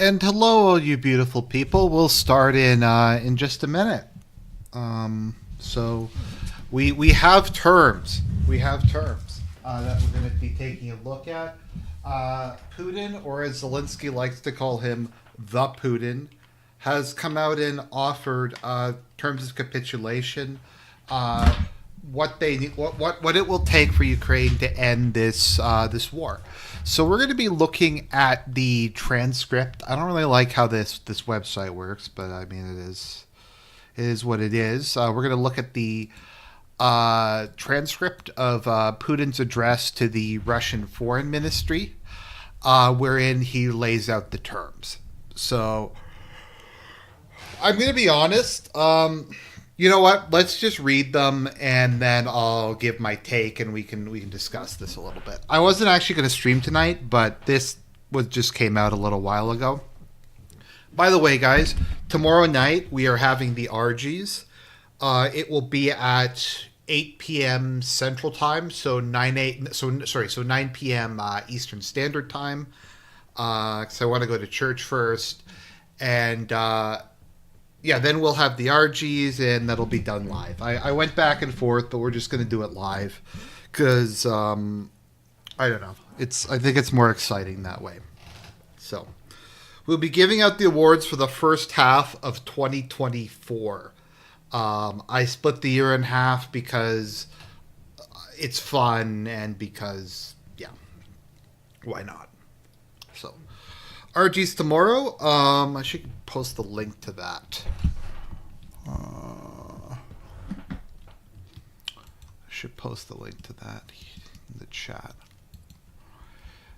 And hello, all you beautiful people. We'll start in just a minute. So we have terms. We have terms that we're going to be taking a look at. Putin, or as Zelensky likes to call him, the Putin, has come out and offered terms of capitulation. What they need, what it will take for Ukraine to end this war. So we're going to be looking at the transcript. I don't really like how this website works, but I mean it is what it is. We're going to look at the transcript of Putin's address to the Russian Foreign Ministry, wherein he lays out the terms. So I'm going to be honest. You know what? Let's just read them, and then I'll give my take, and we can discuss this a little bit. I wasn't actually going to stream tonight, but this just came out a little while ago. By the way, guys, tomorrow night we are having the RGs. It will be at 8 p.m. Central Time, so 9 p.m. Eastern Standard Time. Because I want to go to church first, and yeah, then we'll have the RGs, and that'll be done live. I went back and forth, but we're just going to do it live because I don't know. I think it's more exciting that way. So we'll be giving out the awards for the first half of 2024. I split the year in half because it's fun and because, yeah, why not? So RG's tomorrow. I should post the link to that. I should post the link to that in the chat.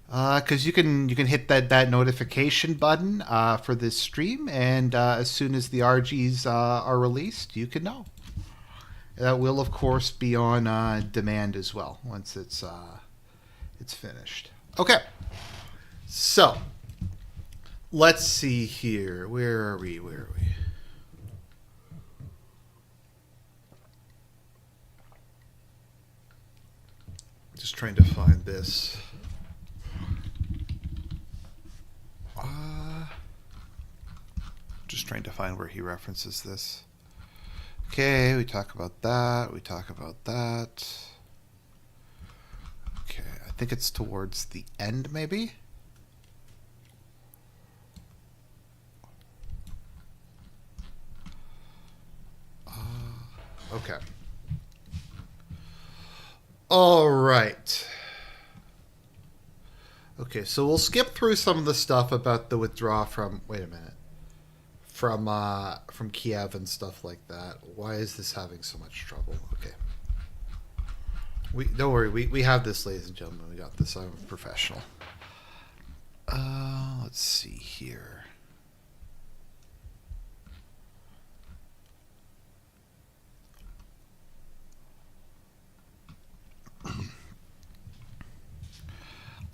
Because you can hit that notification button for this stream, and as soon as the RGs are released, you can know. That will, of course, be on demand as well once it's finished. Okay, so let's see here. Where are we? Just trying to find this. Just trying to find where he references this. Okay, we talk about that. Okay, I think it's towards the end, maybe? Okay. All right. Okay, so we'll skip through some of the stuff about the withdrawal from. Wait a minute. From Kiev and stuff like that. Why is this having so much trouble? Okay. Don't worry. We have this, ladies and gentlemen. We got this. I'm a professional. Let's see here.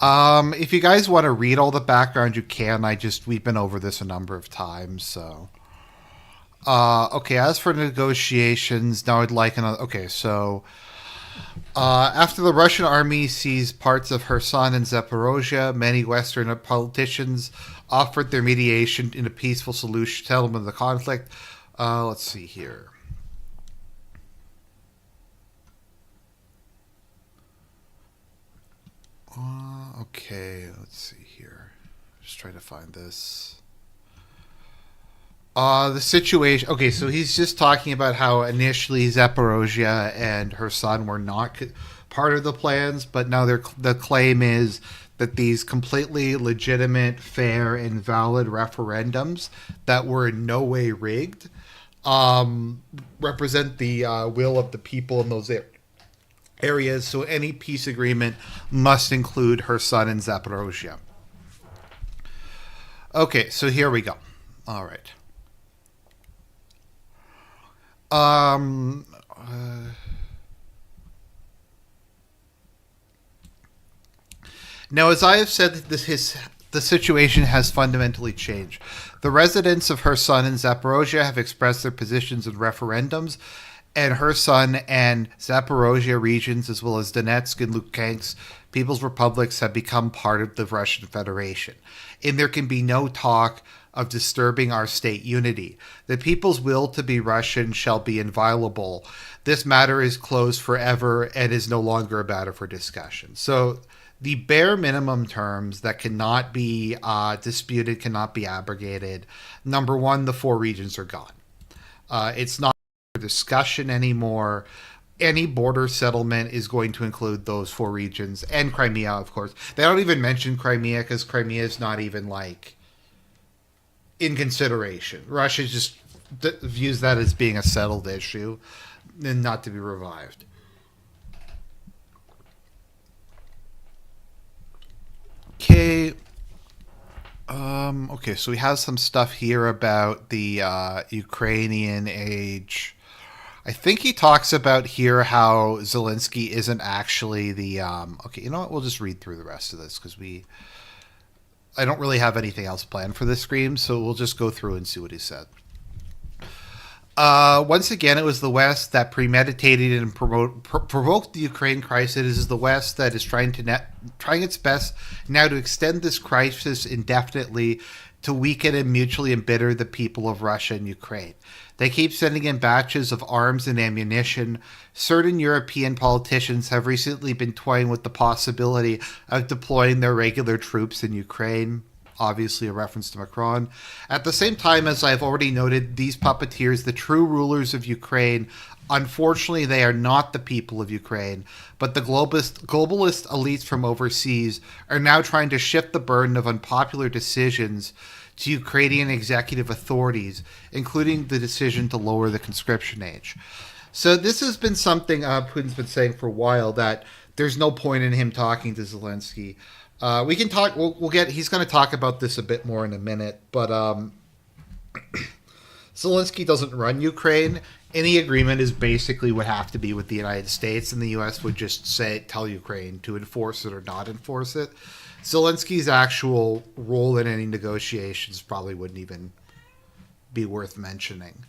If you guys want to read all the background, you can. We've been over this a number of times, so. Okay, as for negotiations, now I'd like another. Okay, so. After the Russian army seized parts of Kherson and Zaporozhye, many Western politicians offered their mediation in a peaceful settlement of the conflict. Let's see here. Okay, let's see here. Just trying to find this. The situation. Okay, so he's just talking about how initially Zaporozhye and her son were not part of the plans, but now the claim is that these completely legitimate, fair, and valid referendums that were in no way rigged represent the will of the people in those areas, so any peace agreement must include her son in Zaporozhye. Okay, so here we go. All right. Now, as I have said, the situation has fundamentally changed. The residents of Kherson and Zaporozhye have expressed their positions in referendums, and Kherson and Zaporozhye regions, as well as Donetsk and Luhansk People's Republics, have become part of the Russian Federation. And there can be no talk of disturbing our state unity. The people's will to be Russian shall be inviolable. This matter is closed forever and is no longer a matter for discussion. So the bare minimum terms that cannot be disputed, cannot be abrogated. Number one, the four regions are gone. It's not for discussion anymore. Any border settlement is going to include those four regions and Crimea, of course. They don't even mention Crimea because Crimea is not even like in consideration. Russia just views that as being a settled issue and not to be revived. Okay. Okay, so we have some stuff here about the Ukrainian age. I think he talks about here how Zelensky isn't actually the. Okay, you know what? We'll just read through the rest of this because I don't really have anything else planned for this stream, so we'll just go through and see what he said. Once again, it was the West that premeditated and provoked the Ukraine crisis. It is the West that is trying its best now to extend this crisis indefinitely to weaken and mutually embitter the people of Russia and Ukraine. They keep sending in batches of arms and ammunition. Certain European politicians have recently been toying with the possibility of deploying their regular troops in Ukraine. Obviously a reference to Macron. At the same time, as I've already noted, these puppeteers, the true rulers of Ukraine, unfortunately they are not the people of Ukraine, but the globalist elites from overseas are now trying to shift the burden of unpopular decisions to Ukrainian executive authorities, including the decision to lower the conscription age. So this has been something Putin's been saying for a while, that there's no point in him talking to Zelensky. We can talk. We'll get. He's going to talk about this a bit more in a minute. But Zelensky doesn't run Ukraine. Any agreement is basically would have to be with the United States, and the U.S. would just tell Ukraine to enforce it or not enforce it. Zelensky's actual role in any negotiations probably wouldn't even be worth mentioning.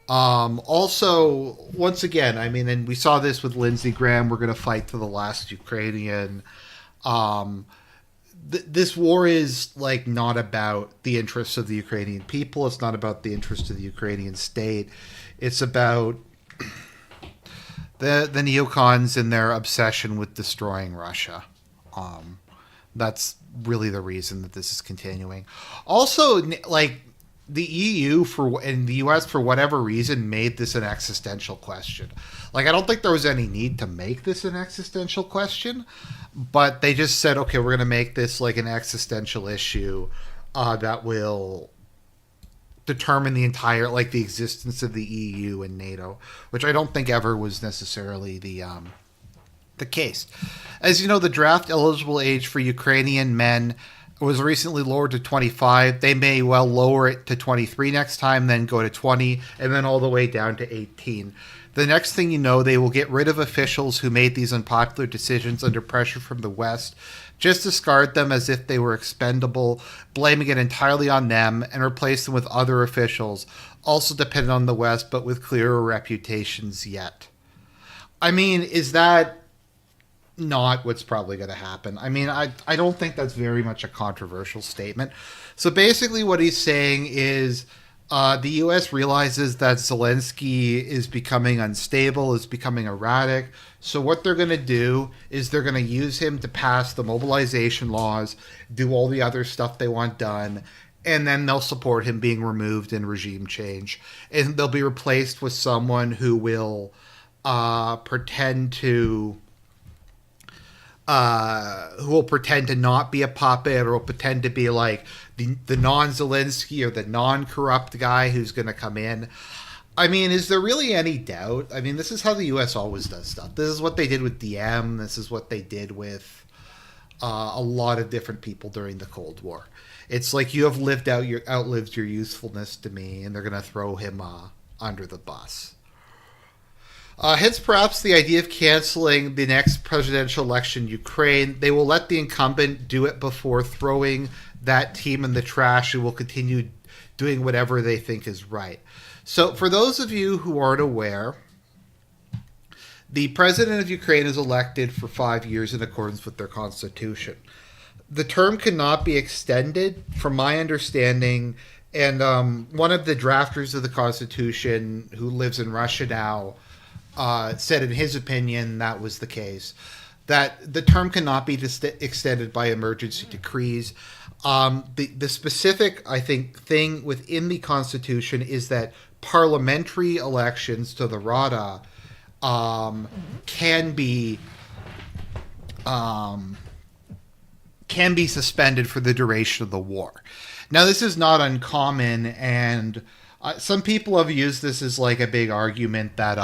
Also, once again, I mean, and we saw this with Lindsey Graham. We're going to fight to the last Ukrainian. This war is like not about the interests of the Ukrainian people. It's not about the interests of the Ukrainian state. It's about the neocons and their obsession with destroying Russia. That's really the reason that this is continuing. Also, like the EU and the US for whatever reason made this an existential question. Like I don't think there was any need to make this an existential question, but they just said, okay, we're going to make this like an existential issue that will determine the entire like the existence of the EU and NATO, which I don't think ever was necessarily the case. As you know, the draft eligible age for Ukrainian men was recently lowered to 25. They may well lower it to 23 next time, then go to 20, and then all the way down to 18. The next thing you know, they will get rid of officials who made these unpopular decisions under pressure from the West, just discard them as if they were expendable, blaming it entirely on them, and replace them with other officials, also dependent on the West, but with clearer reputations yet. I mean, is that not what's probably going to happen? I mean, I don't think that's very much a controversial statement. So basically what he's saying is the U.S. realizes that Zelensky is becoming unstable, is becoming erratic. So what they're going to do is they're going to use him to pass the mobilization laws, do all the other stuff they want done, and then they'll support him being removed in regime change. And they'll be replaced with someone who will pretend to not be a puppet, or will pretend to be like the non-Zelensky or the non-corrupt guy who's going to come in. I mean, is there really any doubt? I mean, this is how the U.S. always does stuff. This is what they did with DM. This is what they did with a lot of different people during the Cold War. It's like you have outlived your usefulness to me, and they're going to throw him under the bus. Hence, perhaps the idea of canceling the next presidential election in Ukraine. They will let the incumbent do it before throwing that team in the trash, and will continue doing whatever they think is right. So, for those of you who aren't aware, the president of Ukraine is elected for 5 years in accordance with their constitution. The term cannot be extended, from my understanding, and one of the drafters of the constitution, who lives in Russia now, said in his opinion that was the case, that the term cannot be extended by emergency decrees. The specific, I think, thing within the Constitution is that parliamentary elections to the Rada can be suspended for the duration of the war. Now, this is not uncommon, and some people have used this as like a big argument that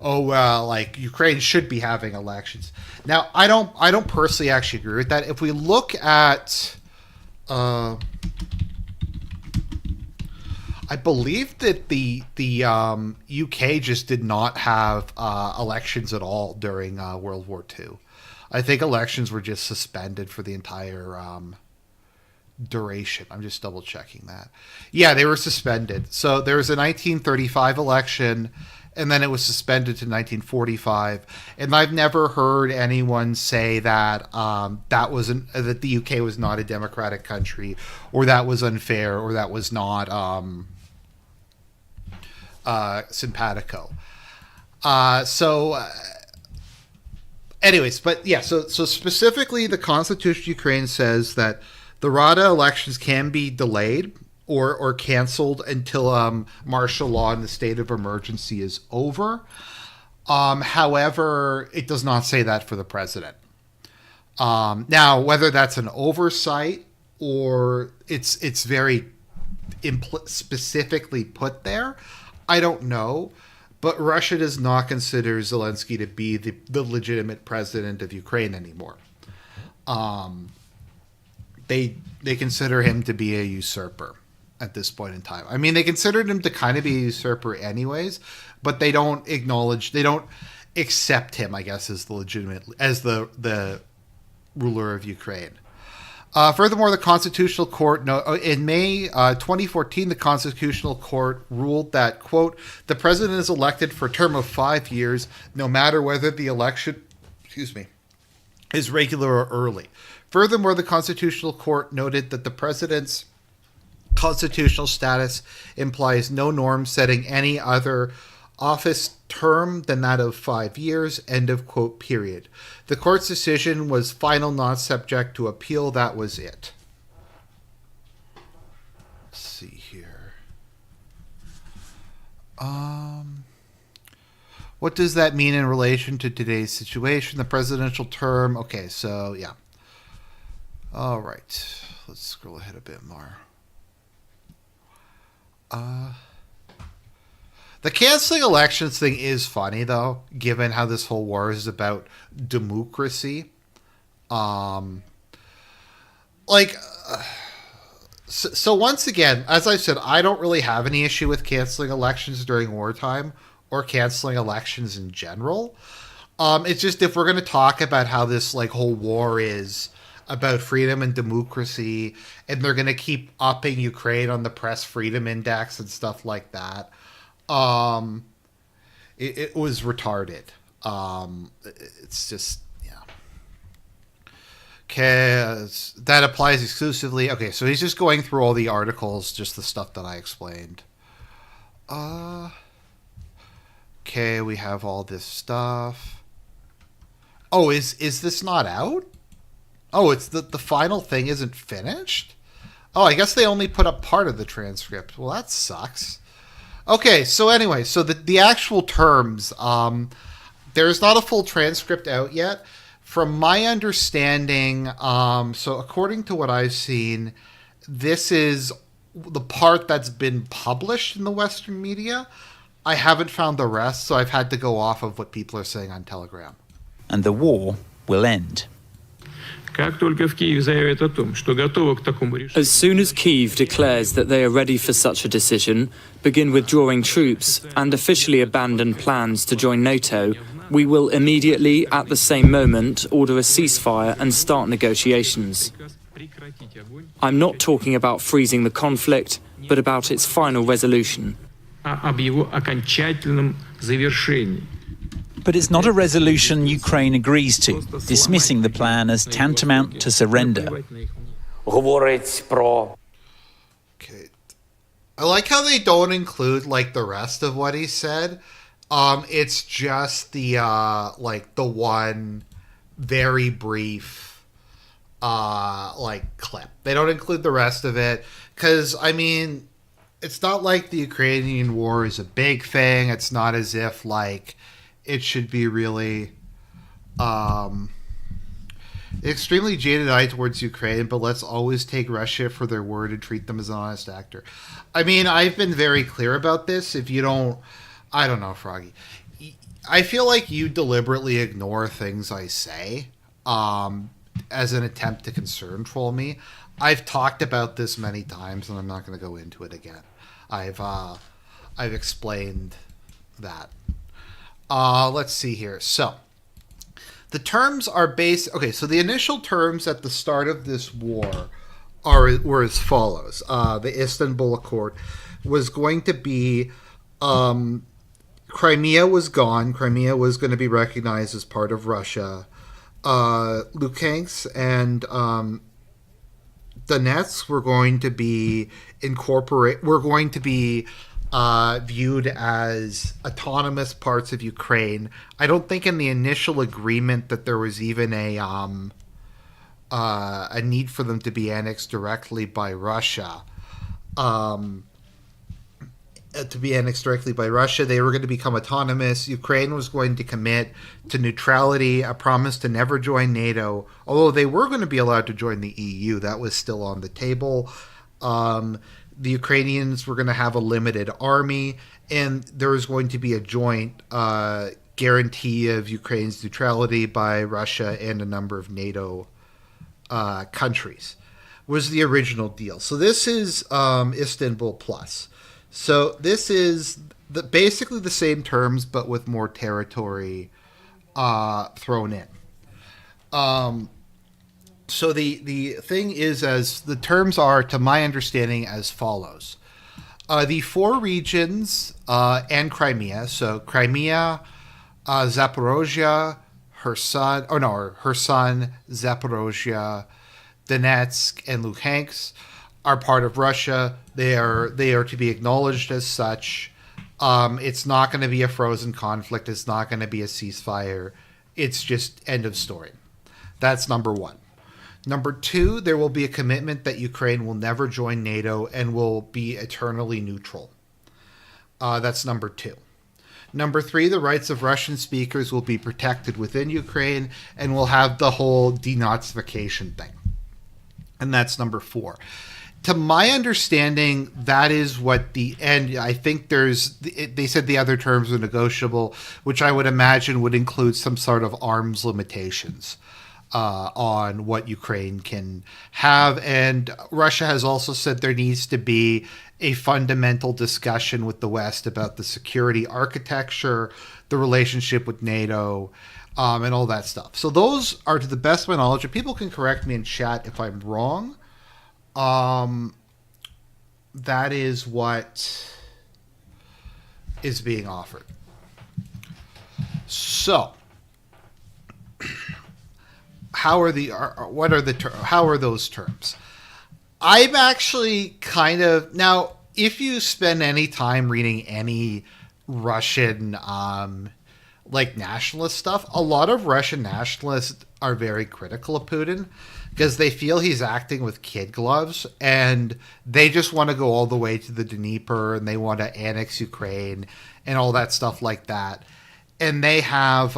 like Ukraine should be having elections. Now, I don't personally actually agree with that. If we look at, I believe that the UK just did not have elections at all during World War II. I think elections were just suspended for the entire duration. I'm just double checking that. Yeah, they were suspended. So there was a 1935 election, and then it was suspended to 1945. And I've never heard anyone say that that the UK was not a democratic country, or that was unfair, or that was not simpatico. Anyways, but yeah, so specifically, the Constitution of Ukraine says that the Rada elections can be delayed or canceled until martial law and the state of emergency is over. However, it does not say that for the president. Now, whether that's an oversight or it's very specifically put there, I don't know. But Russia does not consider Zelensky to be the legitimate president of Ukraine anymore. They consider him to be a usurper at this point in time. I mean, they considered him to kind of be a usurper anyways, but they don't accept him, I guess, as the ruler of Ukraine. Furthermore, the Constitutional Court, in May 2014, the Constitutional Court ruled that, quote, the president is elected for a term of 5 years, no matter whether the election, is regular or early. Furthermore, the Constitutional Court noted that the president's constitutional status implies no norm setting any other office term than that of 5 years, end of quote, period. The court's decision was final, not subject to appeal. That was it. Let's see here. What does that mean in relation to today's situation? The presidential term. Okay, so yeah. All right. Let's scroll ahead a bit more. The canceling elections thing is funny, though, given how this whole war is about democracy. So once again, as I said, I don't really have any issue with canceling elections during wartime or canceling elections in general. It's just, if we're going to talk about how this whole war is about freedom and democracy, and they're going to keep upping Ukraine on the press freedom index and stuff like that, it was retarded. It's just, yeah. Okay, that applies exclusively. Okay, so he's just going through all the articles, just the stuff that I explained. Okay, we have all this stuff. Oh, is this not out? Oh, it's the final thing isn't finished? Oh, I guess they only put up part of the transcript. Well, that sucks. Okay, so anyway, so the actual terms, there's not a full transcript out yet. From my understanding, so according to what I've seen, this is the part that's been published in the Western media. I haven't found the rest, so I've had to go off of what people are saying on Telegram. And the war will end. As soon as Kyiv declares that they are ready for such a decision, begin withdrawing troops, and officially abandon plans to join NATO, we will immediately, at the same moment, order a ceasefire and start negotiations. I'm not talking about freezing the conflict, but about its final resolution. об его окончательном завершении. But it's not a resolution Ukraine agrees to, dismissing the plan as tantamount to surrender. Говорить про Okay. I like how they don't include like the rest of what he said. It's just the the one very brief clip. They don't include the rest of it because I mean, it's not like the Ukrainian war is a big thing. It's not as if like it should be really extremely jaded eye towards Ukraine, but let's always take Russia for their word and treat them as an honest actor. I mean, I've been very clear about this. If you don't, I don't know, Froggy. I feel like you deliberately ignore things I say as an attempt to concern troll me. I've talked about this many times, and I'm not going to go into it again. I've explained that. Let's see here. So, the terms are based. Okay, so the initial terms at the start of this war were as follows. The Istanbul Accord was going to be Crimea was gone. Crimea was going to be recognized as part of Russia. Luhansk and Donetsk were going to be viewed as autonomous parts of Ukraine. I don't think in the initial agreement that there was even a need for them to be annexed directly by Russia. They were going to become autonomous. Ukraine was going to commit to neutrality, a promise to never join NATO, although they were going to be allowed to join the EU. That was still on the table. The Ukrainians were going to have a limited army, and there was going to be a joint guarantee of Ukraine's neutrality by Russia and a number of NATO countries, was the original deal. So this is Istanbul Plus. So this is basically the same terms, but with more territory thrown in. So the thing is, as the terms are, to my understanding, as follows. The four regions and Crimea, so Crimea, Zaporozhia, Kherson, Zaporozhia, Donetsk, and Luhansk are part of Russia. They are to be acknowledged as such. It's not going to be a frozen conflict. It's not going to be a ceasefire. It's just end of story. That's number one. Number two, there will be a commitment that Ukraine will never join NATO and will be eternally neutral. That's number two. Number three, the rights of Russian speakers will be protected within Ukraine and will have the whole denazification thing. And that's number four. To my understanding, that is what the end. I think they said the other terms are negotiable, which I would imagine would include some sort of arms limitations on what Ukraine can have. And Russia has also said there needs to be a fundamental discussion with the West about the security architecture, the relationship with NATO, and all that stuff. So those are, to the best of my knowledge, and people can correct me in chat if I'm wrong. That is what is being offered. So, how are those terms? I'm actually kind of, now, if you spend any time reading any Russian nationalist stuff, a lot of Russian nationalists are very critical of Putin because they feel he's acting with kid gloves, and they just want to go all the way to the Dnieper, and they want to annex Ukraine and all that stuff like that. And they have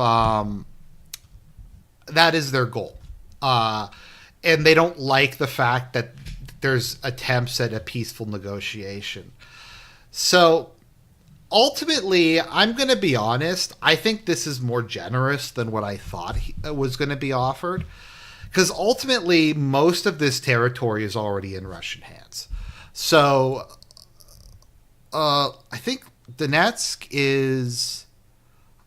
that is their goal. And they don't like the fact that there's attempts at a peaceful negotiation. So ultimately, I'm going to be honest, I think this is more generous than what I thought was going to be offered. Because ultimately, most of this territory is already in Russian hands. So I think Donetsk is,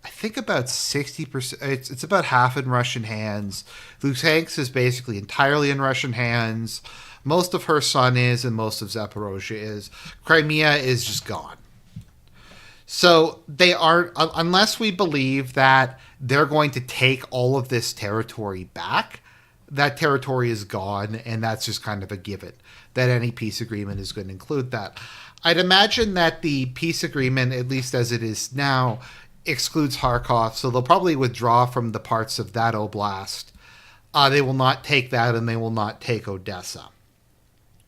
I think, about 60%. It's about half in Russian hands. Luhansk is basically entirely in Russian hands. Most of Kherson is, and most of Zaporozhye is. Crimea is just gone. So they aren't, unless we believe that they're going to take all of this territory back, that territory is gone, and that's just kind of a given, that any peace agreement is going to include that. I'd imagine that the peace agreement, at least as it is now, excludes Kharkov, so they'll probably withdraw from the parts of that oblast. They will not take that, and they will not take Odessa.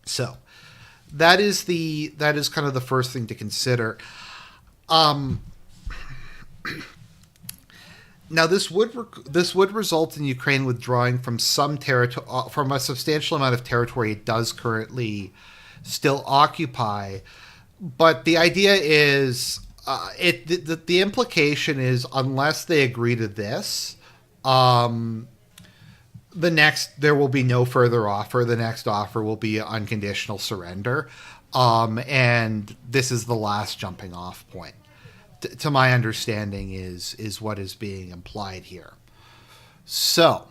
So that is kind of the first thing to consider. Now, this would result in Ukraine withdrawing from some territory, from a substantial amount of territory it does currently still occupy. But the idea is, the implication is, unless they agree to this, there will be no further offer. The next offer will be unconditional surrender, and this is the last jumping off point. To my understanding, is what is being implied here. So,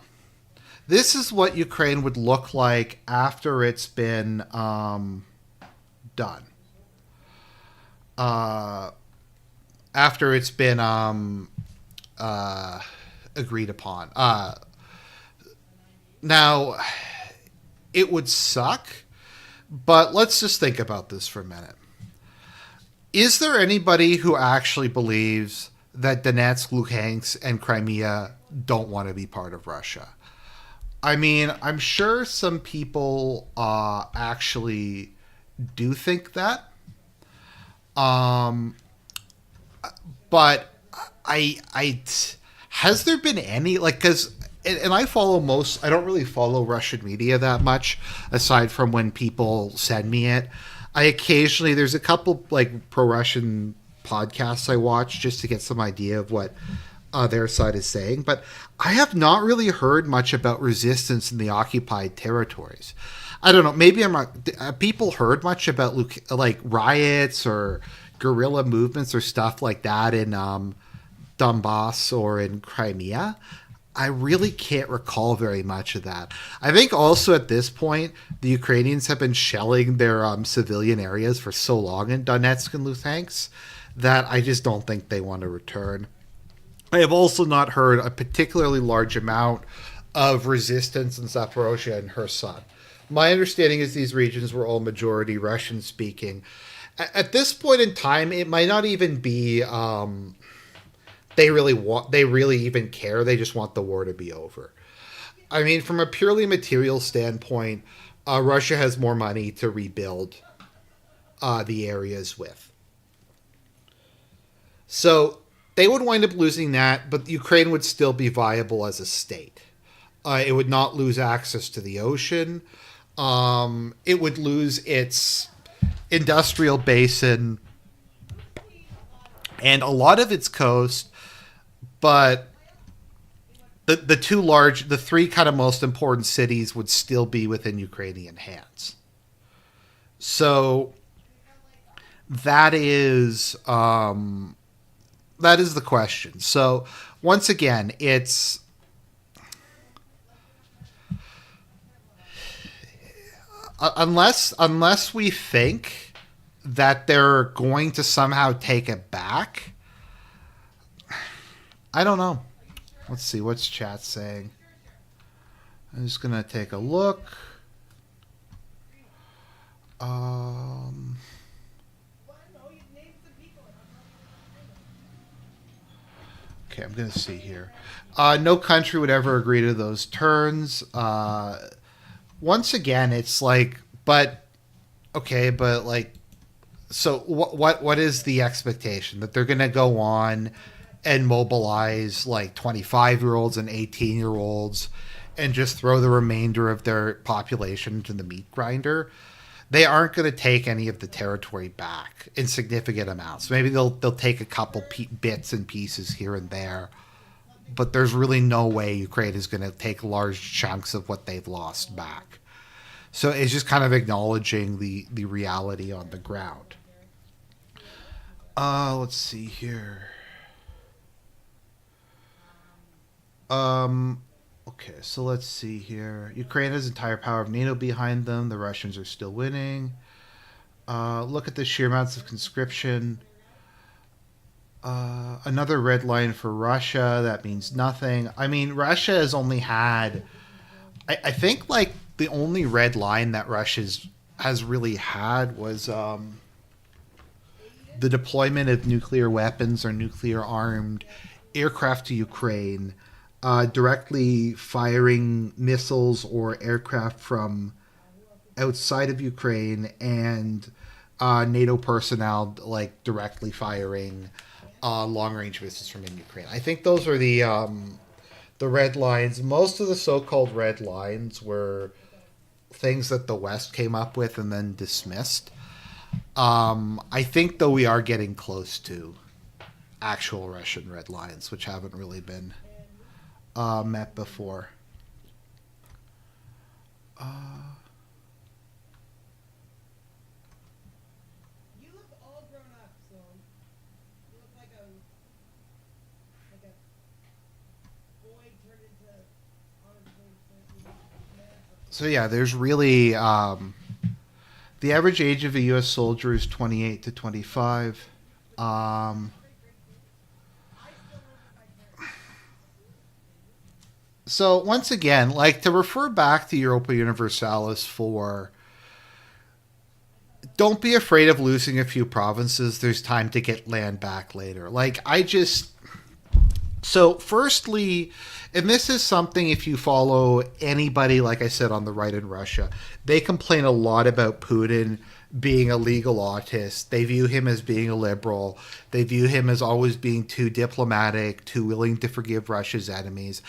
this is what Ukraine would look like after it's been done. After it's been agreed upon. Now, it would suck, but let's just think about this for a minute. Is there anybody who actually believes that Donetsk, Luhansk, and Crimea don't want to be part of Russia? I mean, I'm sure some people actually do think that. But has there been any, because, and I don't really follow Russian media that much, aside from when people send me it. There's a couple pro-Russian podcasts I watch just to get some idea of what their side is saying, but I have not really heard much about resistance in the occupied territories. I don't know, maybe I'm not, people heard much about riots or guerrilla movements or stuff like that in Donbass or in Crimea. I really can't recall very much of that. I think also at this point, the Ukrainians have been shelling their civilian areas for so long in Donetsk and Luhansk that I just don't think they want to return. I have also not heard a particularly large amount of resistance in Zaporozhye and Kherson. My understanding is these regions were all majority Russian-speaking. At this point in time, it might not even be... they really even care. They just want the war to be over. I mean, from a purely material standpoint, Russia has more money to rebuild the areas with. So they would wind up losing that, but Ukraine would still be viable as a state. It would not lose access to the ocean. It would lose its industrial basin and a lot of its coast. But the three kind of most important cities would still be within Ukrainian hands. So that is the question. So once again, it's unless we think that they're going to somehow take it back. I don't know. Let's see. What's chat saying? I'm just going to take a look. Okay, I'm going to see here. No country would ever agree to those terms. Once again, it's so what is the expectation? That they're going to go on and mobilize 25-year-olds and 18-year-olds and just throw the remainder of their population into the meat grinder? They aren't going to take any of the territory back in significant amounts. Maybe they'll take a couple bits and pieces here and there, but there's really no way Ukraine is going to take large chunks of what they've lost back. So it's just kind of acknowledging the reality on the ground. Let's see here. Okay, so let's see here. Ukraine has entire power of NATO behind them. The Russians are still winning. Look at the sheer amounts of conscription. Another red line for Russia. That means nothing. I mean, Russia has only had, I think, like the only red line that Russia's has really had was the deployment of nuclear weapons or nuclear armed aircraft to Ukraine, directly firing missiles or aircraft from outside of Ukraine, and NATO personnel like directly firing long range missiles from in Ukraine. I think those are the red lines. Most of the so-called red lines were things that the West came up with and then dismissed. I think, though, we are getting close to actual Russian red lines, which haven't really been met before. You look all grown up, so you look like a boy turned into honestly. So yeah, there's really the average age of a U.S. soldier is 28 to 25. So once again, like to refer back to Europa Universalis for, don't be afraid of losing a few provinces. There's time to get land back later. So firstly, and this is something, if you follow anybody, like I said, on the right in Russia, they complain a lot about Putin being a legal autist. They view him as being a liberal. They view him as always being too diplomatic, too willing to forgive Russia's enemies.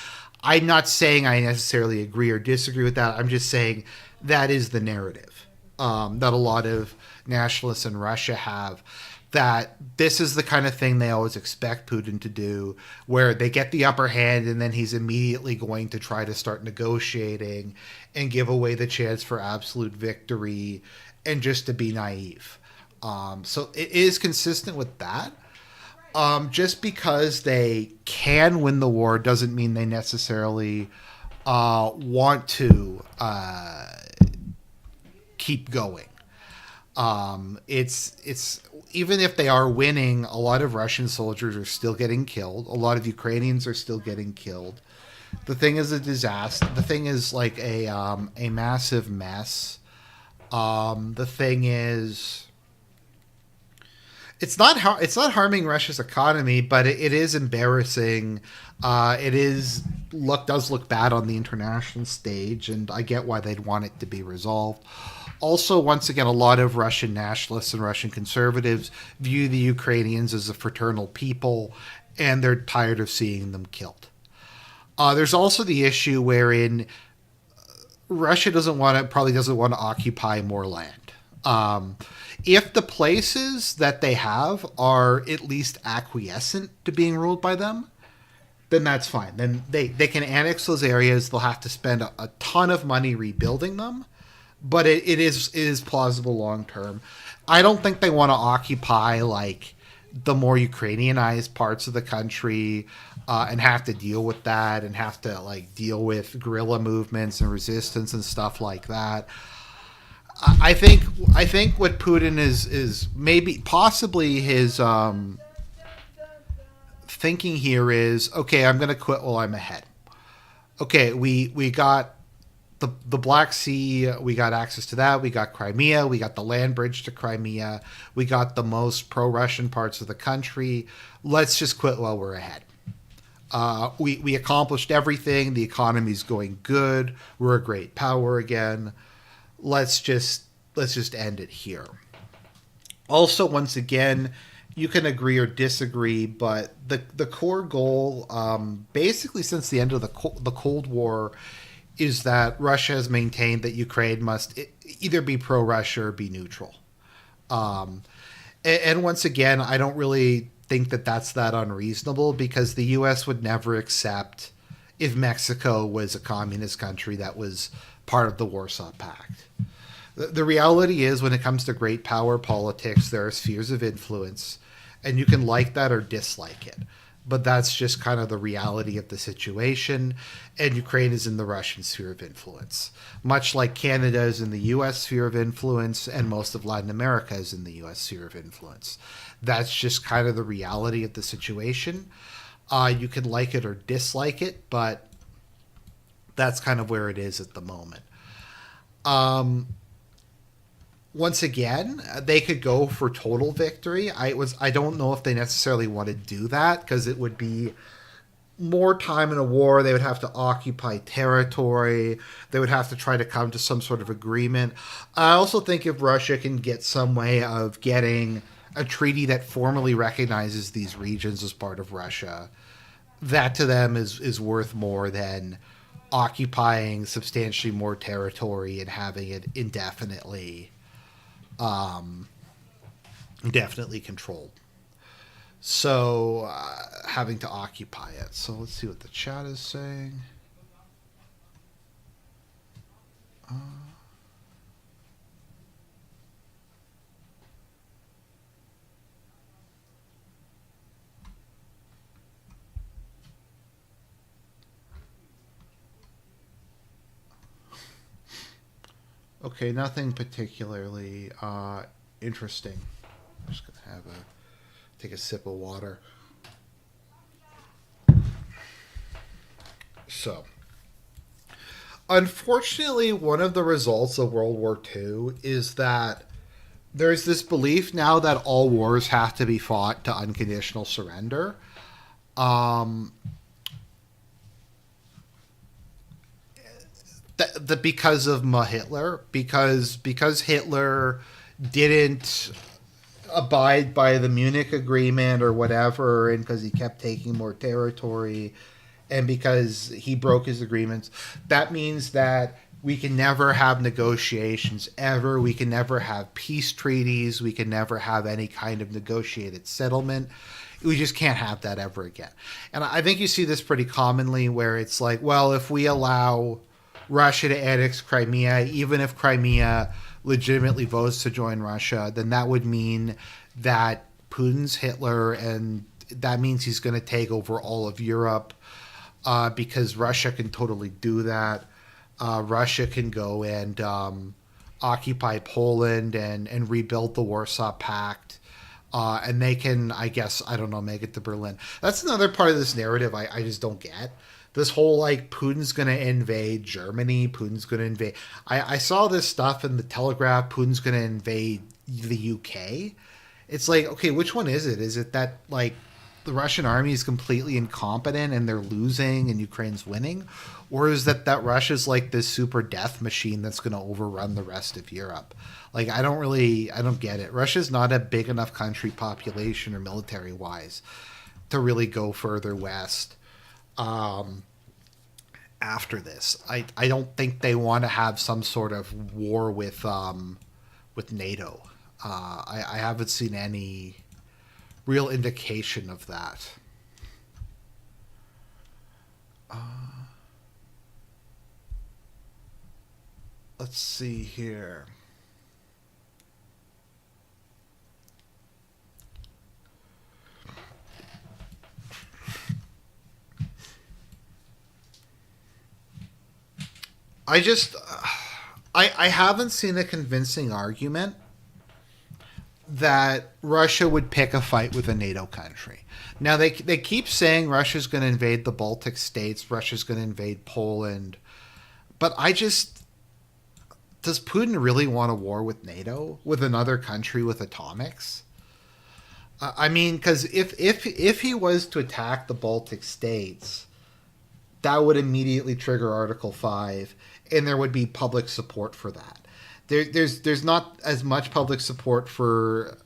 I'm not saying I necessarily agree or disagree with that. I'm just saying that is the narrative that a lot of nationalists in Russia have, that this is the kind of thing they always expect Putin to do, where they get the upper hand and then he's immediately going to try to start negotiating and give away the chance for absolute victory and just to be naive. So it is consistent with that. Just because they can win the war doesn't mean they necessarily want to keep going. It's even if they are winning, a lot of Russian soldiers are still getting killed. A lot of Ukrainians are still getting killed. The thing is a disaster. The thing is like a massive mess. The thing is, it's not harming Russia's economy, but it is embarrassing. It does look bad on the international stage, and I get why they'd want it to be resolved. Also, once again, a lot of Russian nationalists and Russian conservatives view the Ukrainians as a fraternal people, and they're tired of seeing them killed. There's also the issue wherein Russia probably doesn't want to occupy more land. If the places that they have are at least acquiescent to being ruled by them, then that's fine. Then they can annex those areas. They'll have to spend a ton of money rebuilding them, but it is plausible long term. I don't think they want to occupy like the more Ukrainianized parts of the country and have to deal with that and have to like deal with guerrilla movements and resistance and stuff like that. I think what Putin is possibly his thinking here is, okay, I'm going to quit while I'm ahead. Okay, we got the Black Sea, we got access to that, we got Crimea, we got the land bridge to Crimea, we got the most pro-Russian parts of the country. Let's just quit while we're ahead. We accomplished everything. The economy's going good. We're a great power again. Let's just end it here. Also, once again, you can agree or disagree, but the core goal, basically since the end of the Cold War, is that Russia has maintained that Ukraine must either be pro-Russia or be neutral. And once again, I don't really think that that's that unreasonable, because the U.S. would never accept if Mexico was a communist country that was part of the Warsaw Pact. The reality is, when it comes to great power politics, there are spheres of influence, and you can like that or dislike it. but that's just kind of the reality of the situation. And Ukraine is in the Russian sphere of influence, much like Canada is in the U.S. sphere of influence, and most of Latin America is in the U.S. sphere of influence. That's just kind of the reality of the situation. You can like it or dislike it, but that's kind of where it is at the moment. Once again, they could go for total victory. I don't know if they necessarily want to do that, because it would be more time in a war. They would have to occupy territory. They would have to try to come to some sort of agreement. I also think if Russia can get some way of getting a treaty that formally recognizes these regions as part of Russia, that to them is worth more than occupying substantially more territory and having it indefinitely controlled. So having to occupy it. So let's see what the chat is saying. Okay, nothing particularly interesting. I'm just gonna take a sip of water. So, unfortunately, one of the results of World War II is that there's this belief now that all wars have to be fought to unconditional surrender. That because of Hitler, because Hitler didn't abide by the Munich Agreement or whatever, and because he kept taking more territory, and because he broke his agreements, that means that we can never have negotiations ever. We can never have peace treaties. We can never have any kind of negotiated settlement. We just can't have that ever again. And I think you see this pretty commonly, where it's like, well, if we allow Russia to annex Crimea, even if Crimea legitimately votes to join Russia, then that would mean that Putin's Hitler, and that means he's going to take over all of Europe, because Russia can totally do that. Russia can go and occupy Poland and rebuild the Warsaw Pact. And they can, I guess, I don't know, make it to Berlin. That's another part of this narrative I just don't get. This whole, like, Putin's going to invade Germany, Putin's going to invade... I saw this stuff in the Telegraph, Putin's going to invade the UK. It's like, okay, which one is it? Is it that, like, the Russian army is completely incompetent and they're losing and Ukraine's winning? Or is that Russia's, like, this super death machine that's going to overrun the rest of Europe? Like, I don't get it. Russia's not a big enough country, population or military-wise, to really go further west. After this, I don't think they want to have some sort of war with NATO. I haven't seen any real indication of that. Let's see here. I haven't seen a convincing argument that Russia would pick a fight with a NATO country. Now, they keep saying Russia's going to invade the Baltic states, Russia's going to invade Poland, but does Putin really want a war with NATO, with another country with atomics? I mean, because if he was to attack the Baltic states, that would immediately trigger Article 5, and there would be public support for that. There's not as much public support for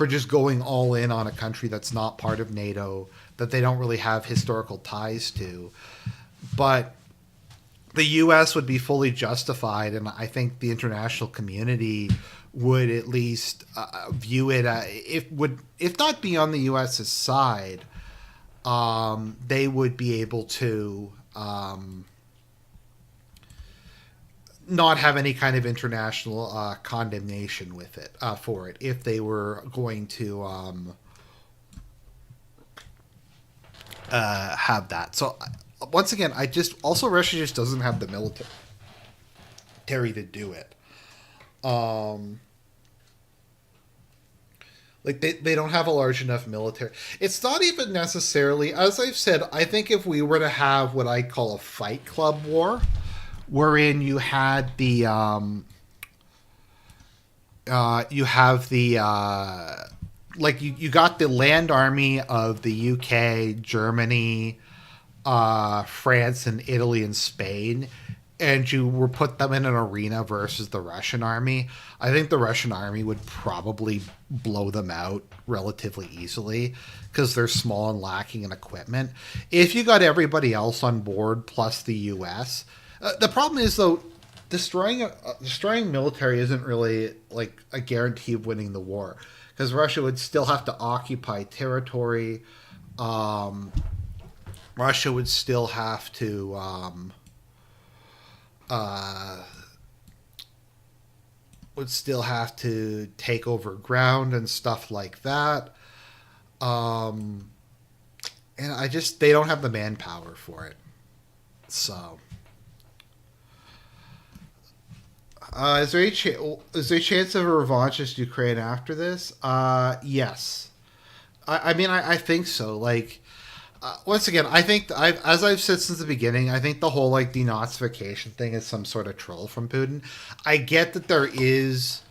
just going all in on a country that's not part of NATO, that they don't really have historical ties to. But the U.S. would be fully justified, and I think the international community would at least view it, if not be on the U.S.'s side, they would be able to not have any kind of international condemnation with it for it if they were going to have that. So once again, Russia just doesn't have the military to do it. Like they don't have a large enough military. It's not even necessarily, as I've said, I think if we were to have what I call a fight club war, wherein you had the you got the land army of the UK, Germany, France, and Italy and Spain, and you were put them in an arena versus the Russian army. I think the Russian army would probably blow them out relatively easily because they're small and lacking in equipment. If you got everybody else on board plus the US, the problem is though, destroying military isn't really like a guarantee of winning the war, because Russia would still have to occupy territory. Russia would still have to take over ground and stuff like that. And they don't have the manpower for it. So, is there a chance of a revanchist Ukraine after this? Yes. I think so. Like, once again, I think as I've said since the beginning, I think the whole like denazification thing is some sort of troll from Putin. I get that there is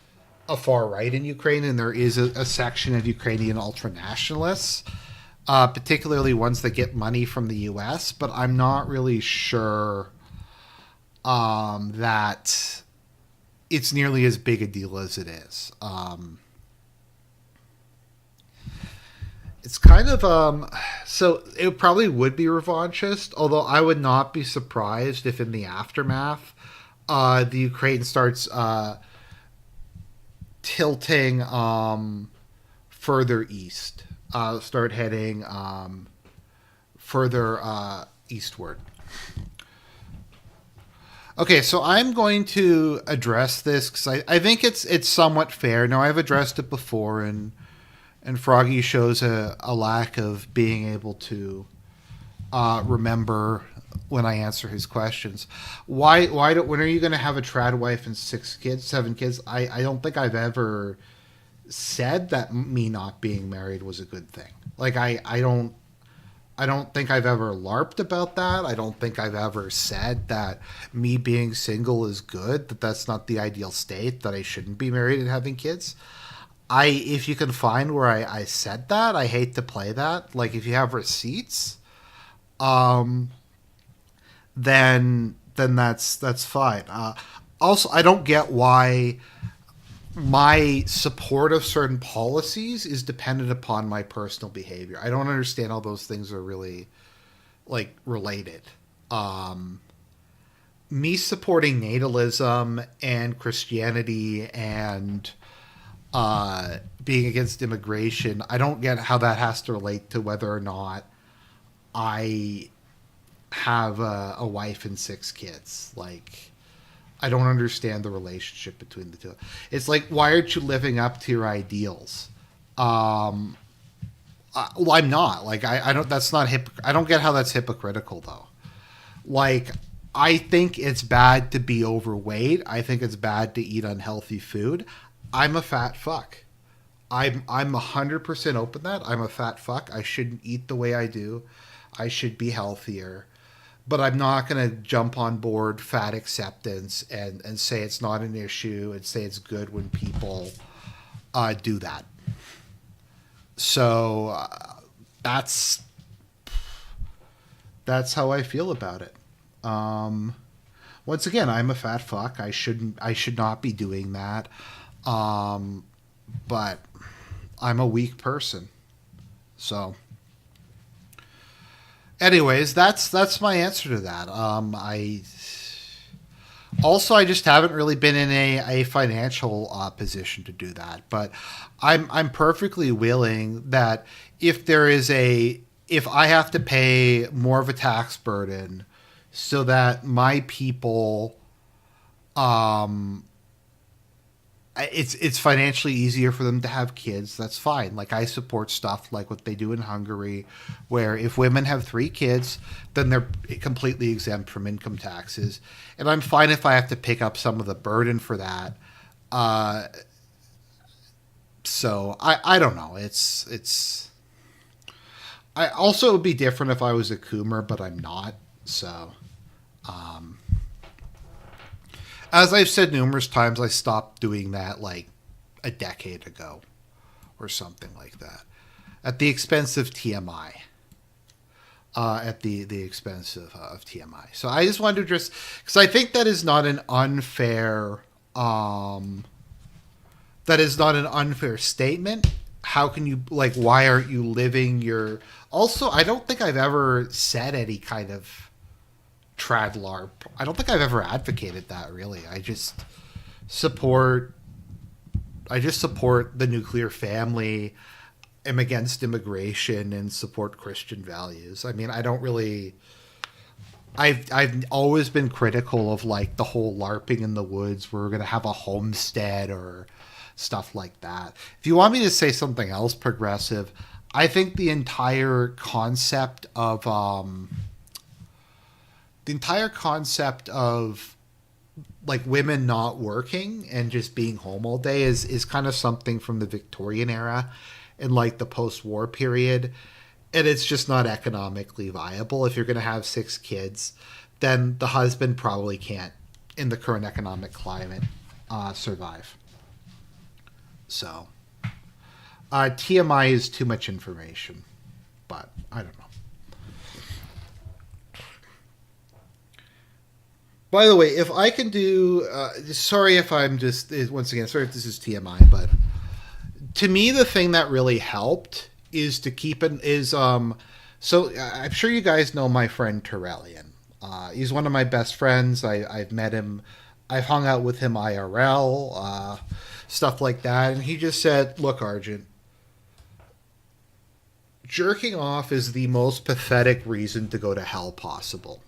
a far right in Ukraine, and there is a section of Ukrainian ultranationalists, particularly ones that get money from the U.S. But I'm not really sure that it's nearly as big a deal as it is. It's kind of so it probably would be revanchist, although I would not be surprised if in the aftermath the Ukraine starts tilting further east, start heading further eastward. Okay, so I'm going to address this because I think it's somewhat fair. Now, I've addressed it before, and Froggy shows a lack of being able to remember when I answer his questions. When are you going to have a trad wife and 7 kids? I don't think I've ever said that me not being married was a good thing. Like I don't think I've ever LARPed about that. I don't think I've ever said that me being single is good, that's not the ideal state, that I shouldn't be married and having kids. If you can find where I said that, I hate to play that. Like, if you have receipts, then that's fine. Also, I don't get why my support of certain policies is dependent upon my personal behavior. I don't understand how those things are really, like, related. Me supporting natalism and Christianity and being against immigration, I don't get how that has to relate to whether or not I have a wife and 6 kids. Like, I don't understand the relationship between the two. It's like, why aren't you living up to your ideals? Well, I'm not. Like, I don't. That's not I don't get how that's hypocritical, though. Like, I think it's bad to be overweight. I think it's bad to eat unhealthy food. I'm a fat fuck. I'm 100% open that I'm a fat fuck. I shouldn't eat the way I do. I should be healthier. But I'm not going to jump on board fat acceptance and say it's not an issue and say it's good when people do that. So that's how I feel about it. Once again, I'm a fat fuck. I should not be doing that. But I'm a weak person. So anyways, that's my answer to that. I just haven't really been in a financial position to do that, but I'm perfectly willing that if I have to pay more of a tax burden so that my people it's financially easier for them to have kids. That's fine. Like, I support stuff like what they do in Hungary, where if women have 3 kids, then they're completely exempt from income taxes, and I'm fine if I have to pick up some of the burden for that. So I don't know. It's I also, it would be different if I was a Coomer, but I'm not. So as I've said numerous times, I stopped doing that like a decade ago or something like that, at the expense of TMI. At the expense of TMI. So I just wanted to address, because I think that is not an unfair statement. How can you, like, why aren't you living your... Also, I don't think I've ever said any kind of trad LARP. I don't think I've ever advocated that, really. I just support the nuclear family, am against immigration, and support Christian values. I mean, I don't really... I've always been critical of, like, the whole LARPing in the woods where we're going to have a homestead or stuff like that. If you want me to say something else progressive, I think the entire concept of like women not working and just being home all day is kind of something from the Victorian era and like the post-war period. And it's just not economically viable. If you're going to have 6 kids, then the husband probably can't, in the current economic climate, survive. So, TMI is too much information, but I don't know. By the way, if I can do, sorry if I'm just, once again, sorry if this is TMI, but to me, the thing that really helped is to keep it, so I'm sure you guys know my friend Terrellian. He's one of my best friends. I've met him. I've hung out with him IRL, stuff like that. And he just said, look, Argent, jerking off is the most pathetic reason to go to hell possible.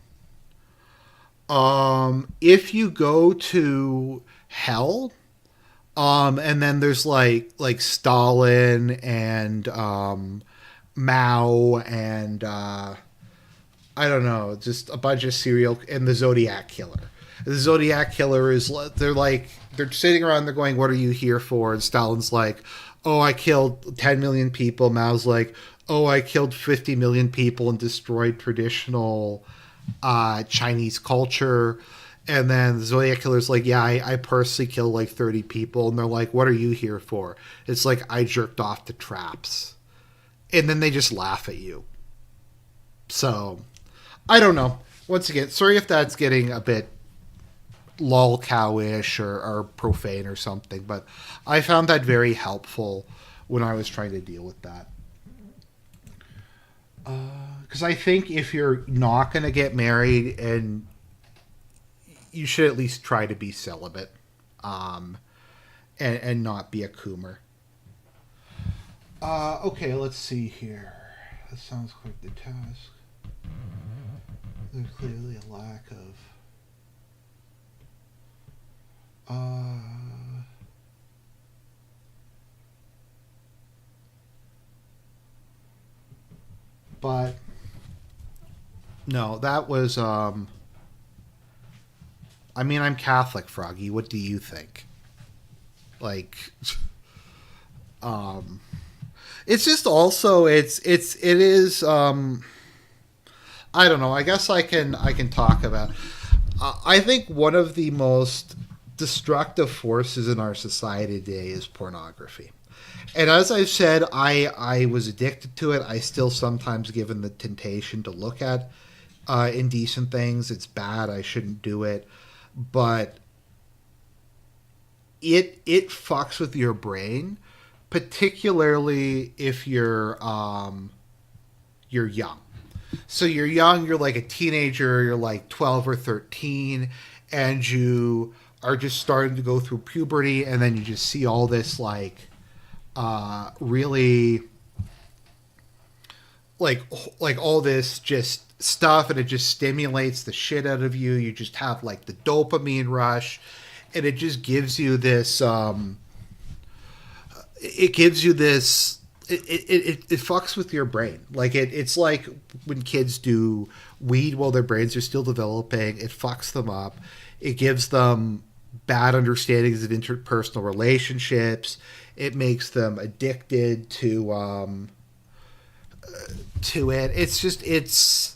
If you go to hell, and then there's like Stalin and Mao and I don't know, just a bunch of serial, and the Zodiac Killer. The Zodiac Killer is, they're sitting around, they're going, what are you here for? And Stalin's like, oh, I killed 10 million people. Mao's like, oh, I killed 50 million people and destroyed traditional Chinese culture. And then the Zodiac Killer's like, yeah, I personally killed like 30 people. And they're like, what are you here for? It's like, I jerked off to traps. And then they just laugh at you. So, I don't know. Once again, sorry if that's getting a bit lolcow-ish or profane or something, but I found that very helpful when I was trying to deal with that. Because I think if you're not going to get married, and you should at least try to be celibate, and not be a Coomer. Okay, let's see here. That sounds quite the task. There's clearly a lack of... But no, that was I mean, I'm Catholic, Froggy. What do you think? Like, it's just also it is I don't know. I guess I can talk about. I think one of the most destructive forces in our society today is pornography. And as I've said, I was addicted to it. I still sometimes given the temptation to look at indecent things. It's bad. I shouldn't do it. But it fucks with your brain, particularly if you're young. So you're young, you're like a teenager, you're like 12 or 13, and you are just starting to go through puberty, and then you just see all this like really like all this just stuff, and it just stimulates the shit out of you. You just have like the dopamine rush, and it just gives you this. It gives you this. It fucks with your brain. Like it's like when kids do weed while their brains are still developing. It fucks them up. It gives them bad understandings of interpersonal relationships. It makes them addicted to it. It's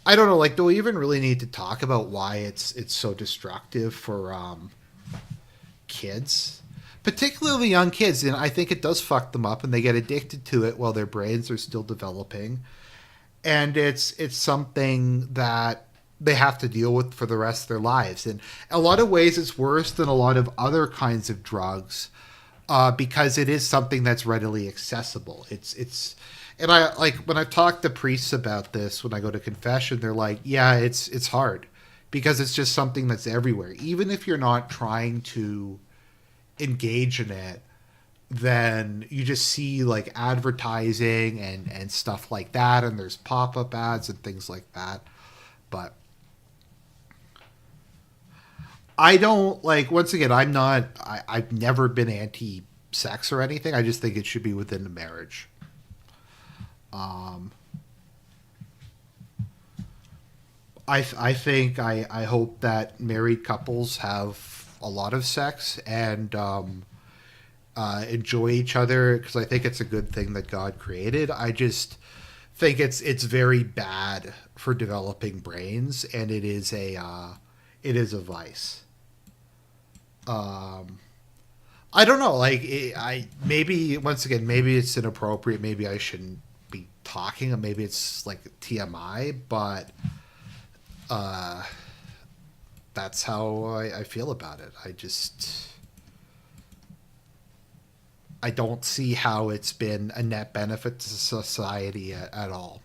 I don't know. Like, do we even really need to talk about why it's so destructive for kids? Particularly young kids, and I think it does fuck them up, and they get addicted to it while their brains are still developing, and it's something that they have to deal with for the rest of their lives. And in a lot of ways, it's worse than a lot of other kinds of drugs because it is something that's readily accessible. And I like when I've talked to priests about this when I go to confession, they're like, yeah, it's hard because it's just something that's everywhere, even if you're not trying to engage in it, then you just see like advertising and stuff like that, and there's pop-up ads and things like that. But I don't like, once again, I've never been anti-sex or anything. I just think it should be within the marriage. I hope that married couples have a lot of sex and enjoy each other, because I think it's a good thing that God created. I just think it's very bad for developing brains, and it is a vice. I don't know. Like maybe once again, maybe it's inappropriate. Maybe I shouldn't be talking, or maybe it's like TMI, but that's how I feel about it. I don't see how it's been a net benefit to society at all.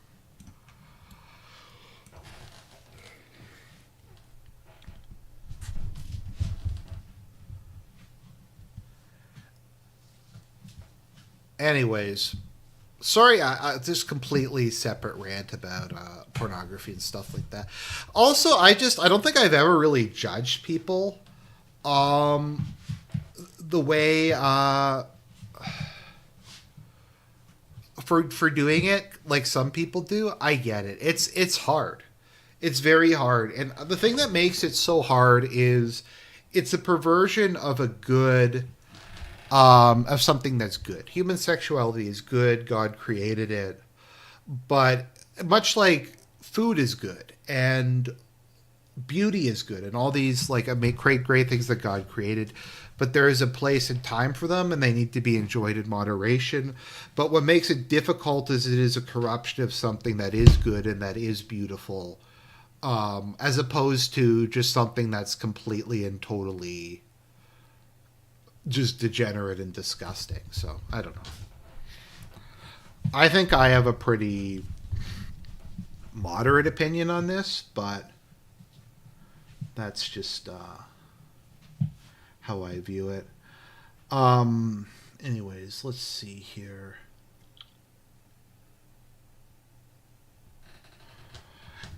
Anyways, sorry, I just completely separate rant about pornography and stuff like that. Also, I don't think I've ever really judged people the way for doing it like some people do. I get it. It's hard. It's very hard. And the thing that makes it so hard is it's a perversion of a good of something that's good. Human sexuality is good. God created it. But much like food is good and beauty is good and all these like great things that God created, but there is a place and time for them, and they need to be enjoyed in moderation. But what makes it difficult is it is a corruption of something that is good and that is beautiful, as opposed to just something that's completely and totally just degenerate and disgusting. So I don't know. I think I have a pretty moderate opinion on this, but that's just how I view it. Anyways, let's see here.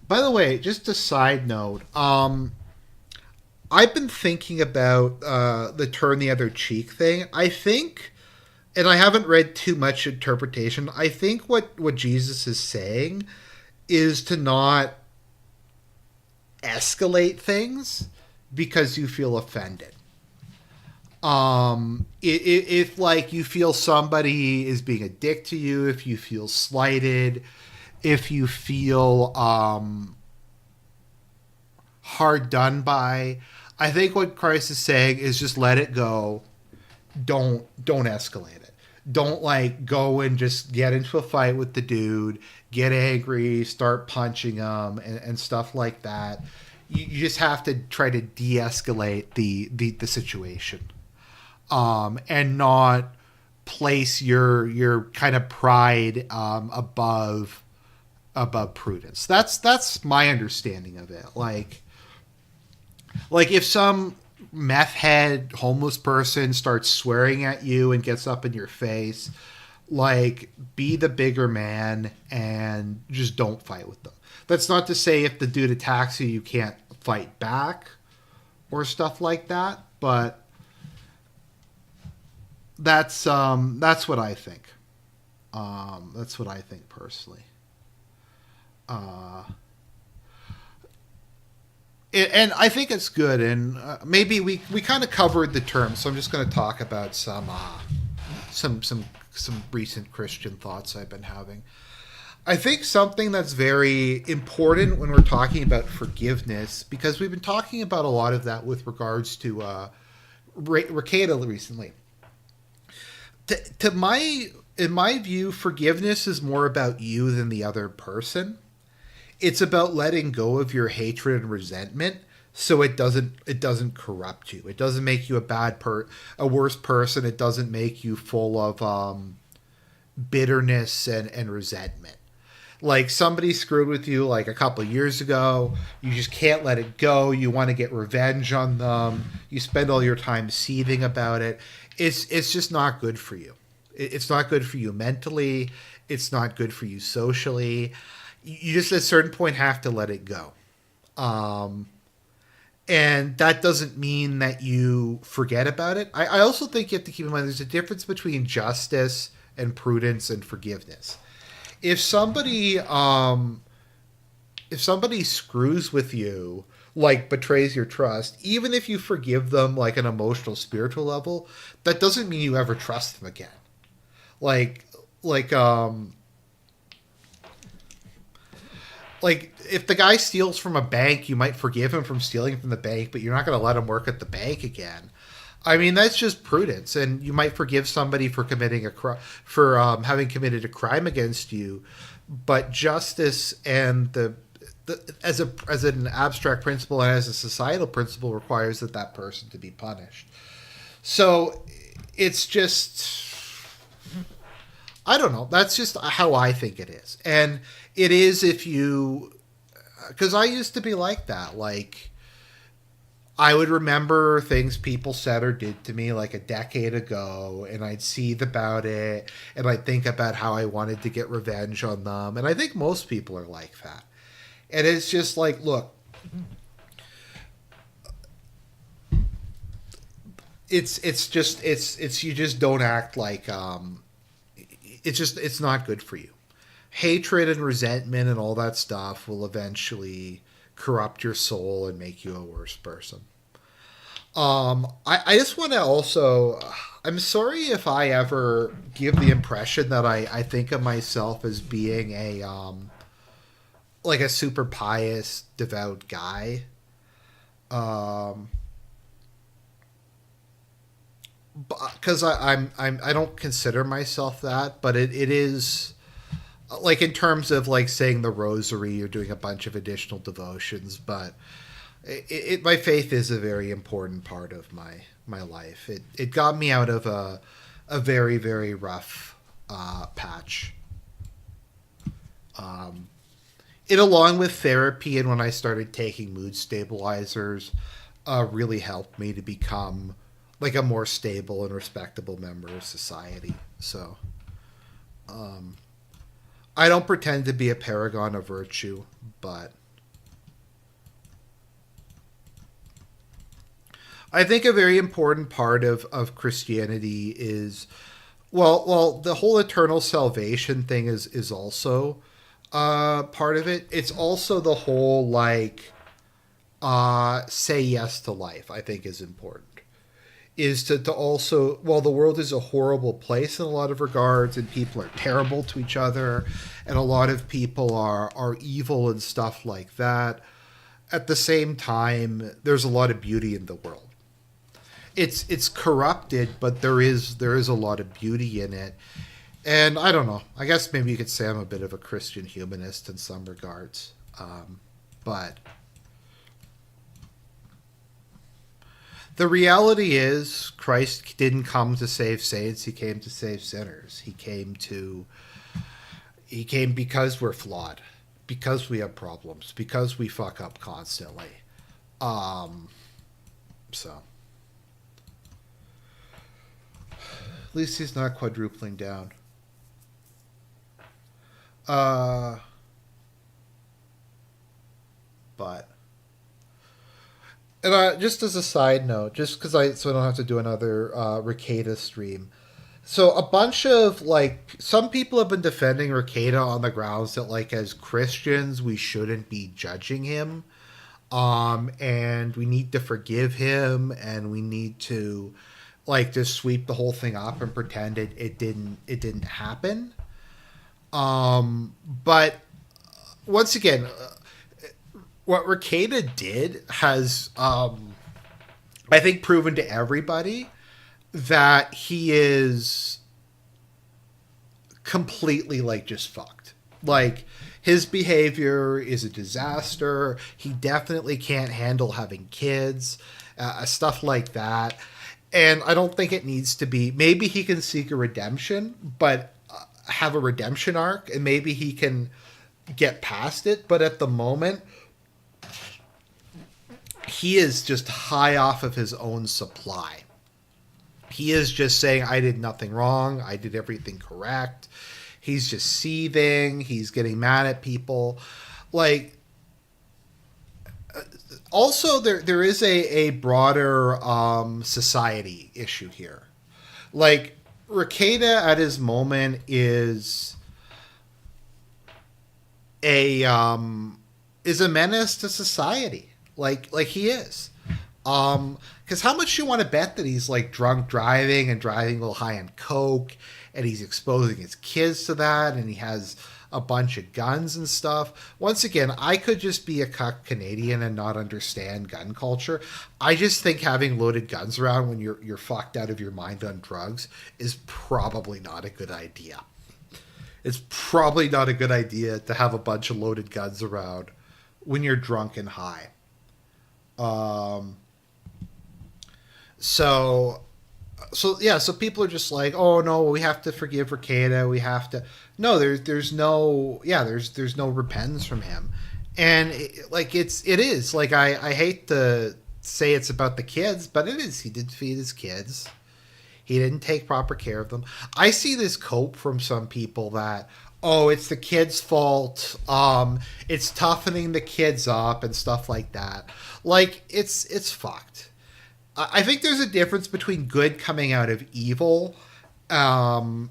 By the way, just a side note, I've been thinking about the turn the other cheek thing. I think, and I haven't read too much interpretation, I think what Jesus is saying is to not escalate things because you feel offended. If like you feel somebody is being a dick to you, if you feel slighted, if you feel hard done by, I think what Christ is saying is just let it go. Don't escalate it. Don't like go and just get into a fight with the dude, get angry, start punching him and stuff like that. You just have to try to de-escalate the situation, and not place your kind of pride above prudence. That's my understanding of it. Like if some meth head homeless person starts swearing at you and gets up in your face, like be the bigger man and just don't fight with them. That's not to say if the dude attacks you, you can't fight back or stuff like that. But that's what I think. That's what I think personally. And I think it's good. And maybe we kind of covered the term, so I'm just going to talk about some recent Christian thoughts I've been having. I think something that's very important when we're talking about forgiveness, because we've been talking about a lot of that with regards to Rekieta recently. In my view, forgiveness is more about you than the other person. It's about letting go of your hatred and resentment, so it doesn't corrupt you. It doesn't make you a worse person. It doesn't make you full of bitterness and resentment. Like somebody screwed with you like a couple of years ago, you just can't let it go. You want to get revenge on them. You spend all your time seething about it. It's just not good for you. It's not good for you mentally. It's not good for you socially. You just at a certain point have to let it go. And that doesn't mean that you forget about it. I also think you have to keep in mind there's a difference between justice and prudence and forgiveness. If somebody screws with you, like betrays your trust, even if you forgive them like an emotional, spiritual level, that doesn't mean you ever trust them again. Like if the guy steals from a bank, you might forgive him from stealing from the bank, but you're not going to let him work at the bank again. I mean, that's just prudence, and you might forgive somebody for committing having committed a crime against you, but justice and as an abstract principle and as a societal principle requires that person to be punished. So it's just, I don't know. That's just how I think it is, and it is because I used to be like that, like. I would remember things people said or did to me like a decade ago, and I'd seethe about it, and I'd think about how I wanted to get revenge on them. And I think most people are like that. And it's just like, look, it's you just don't act like, it's not good for you. Hatred and resentment and all that stuff will eventually corrupt your soul and make you a worse person. I just want to also, I'm sorry if I ever give the impression that I think of myself as being like a super pious, devout guy. Because I don't consider myself that, but it is. Like in terms of like saying the rosary or doing a bunch of additional devotions, but my faith is a very important part of my life. It got me out of a very, very rough patch. It, along with therapy and when I started taking mood stabilizers, really helped me to become like a more stable and respectable member of society. So, I don't pretend to be a paragon of virtue, but I think a very important part of Christianity is, well, the whole eternal salvation thing is also part of it. It's also the whole, like, say yes to life, I think is important. Is to also, well, the world is a horrible place in a lot of regards, and people are terrible to each other, and a lot of people are evil and stuff like that. At the same time, there's a lot of beauty in the world. It's corrupted, but there is a lot of beauty in it. And I don't know. I guess maybe you could say I'm a bit of a Christian humanist in some regards. But the reality is Christ didn't come to save saints. He came to save sinners. He came because we're flawed, because we have problems, because we fuck up constantly. So at least he's not quadrupling down. But And just as a side note, just because so I don't have to do another Rekieta stream. So a bunch of like some people have been defending Rekieta on the grounds that like as Christians we shouldn't be judging him, and we need to forgive him, and we need to like just sweep the whole thing up and pretend it didn't happen. But once again, what Rekieta did has, I think, proven to everybody that he is completely like just fucked. Like his behavior is a disaster. He definitely can't handle having kids, stuff like that. And I don't think it needs to be. Maybe he can seek a redemption, but have a redemption arc, and maybe he can get past it. But at the moment, he is just high off of his own supply. He is just saying, I did nothing wrong. I did everything correct. He's just seething. He's getting mad at people. Like, also, there is a broader society issue here. Like, Rekieta at his moment is a menace to society. Like he is. Because how much you want to bet that he's like drunk driving and driving a little high on coke, and he's exposing his kids to that, and he has a bunch of guns and stuff. Once again, I could just be a cuck Canadian and not understand gun culture. I just think having loaded guns around when you're fucked out of your mind on drugs is probably not a good idea. It's probably not a good idea to have a bunch of loaded guns around when you're drunk and high. So people are just like, oh no, we have to forgive Rekieta. We have to. No, there's no repentance from him, and it is like I hate to say it's about the kids, but it is. He did feed his kids. He didn't take proper care of them. I see this cope from some people that, oh, it's the kids' fault. It's toughening the kids up and stuff like that. Like it's fucked. I think there's a difference between good coming out of evil, being